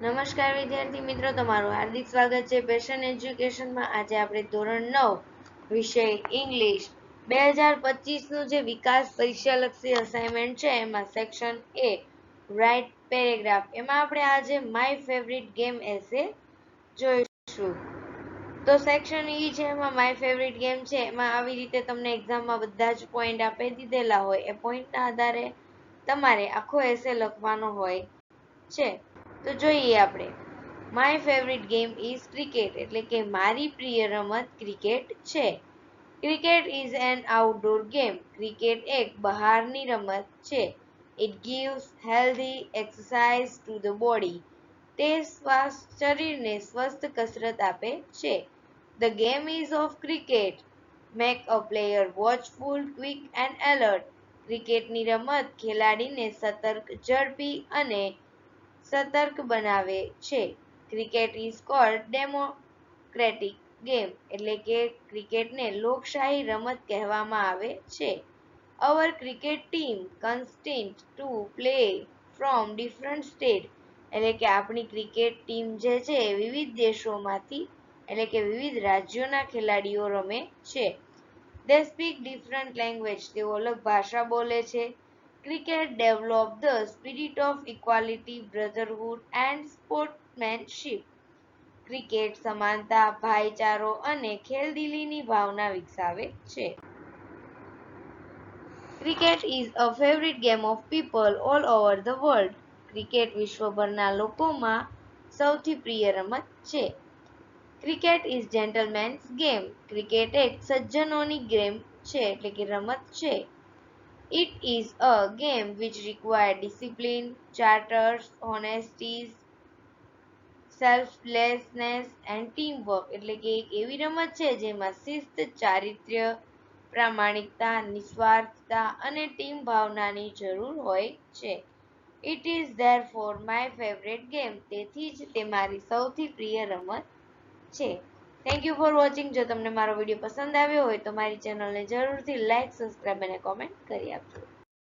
નમસ્કાર વિદ્યાર્થી મિત્રો, તમારું હાર્દિક સ્વાગત છે પેશન એજ્યુકેશનમાં. આજે આપણે ધોરણ 9 વિષય ઇંગ્લિશ 2025 નું જે વિકાસ પરીક્ષાલક્ષી અસાઇનમેન્ટ છે એમાં સેક્શન એ રાઇટ પેરેગ્રાફ, એમાં આપણે આજે માય ફેવરિટ ગેમ એસે જોઈશું. તો સેક્શન ઈ છે એમાં માય ફેવરિટ ગેમ છે. એમાં આવી રીતે તમને એક્ઝામમાં બધા જ પોઈન્ટ આપી દીધેલા હોય, એ પોઈન્ટના આધારે તમારે આખો એસે લખવાનો હોય છે. તો જોઈએ આપણે. My favourite game is cricket, એટલે કે મારી પ્રિય રમત ક્રિકેટ છે. Cricket is an outdoor game, cricket એક બહારની રમત છે. It gives healthy exercise to the body, તે શરીરને સ્વસ્થ કસરત આપે છે. The game is of cricket make a player watchful, quick and alert, ક્રિકેટની રમત ખેલાડીને સતર્ક, ઝડપી અને સતર્ક બનાવે છે. Cricket is called democratic game, એટલે કે ક્રિકેટને લોકશાહી રમત કહેવામાં આવે છે. Our cricket team consist to play from different state, એટલે કે આપણી ક્રિકેટ ટીમ જે છે એ વિવિધ દેશોમાંથી, એટલે કે વિવિધ રાજ્યોના ખેલાડીઓ રમે છે. દે સ્પીક ડિફરન્ટ લેંગ્વેજ, તેઓ અલગ ભાષા બોલે છે. Cricket develop the spirit of equality, brotherhood and sportsmanship, cricket સમાનતા, ભાઈચારો અને ખેલદિલીની ભાવના વિકસાવે છે. Cricket is a favourite game of people all over the world, cricket વિશ્વભરના લોકોમાં સૌથી પ્રિય રમત છે. Cricket is gentlemen's game, cricket એક સજ્જનોની ગેમ છે, એટલે કે રમત છે. It is a game which requires discipline, charters, honesty, selflessness and teamwork, એટલે કે એક એવી રમત છે જેમાં શિસ્ત, ચારિત્ર્ય, પ્રામાણિકતા, નિસ્વાર્થતા અને ટીમ ભાવનાની જરૂર હોય છે. It is therefore my favorite game, તેથી જ તે મારી સૌથી પ્રિય રમત છે. Thank you for watching. જો તમને મારો વિડીયો પસંદ આવ્યો હોય તો મારી ચેનલને જરૂરથી લાઈક, સબસ્ક્રાઇબ અને કોમેન્ટ કરી આપજો.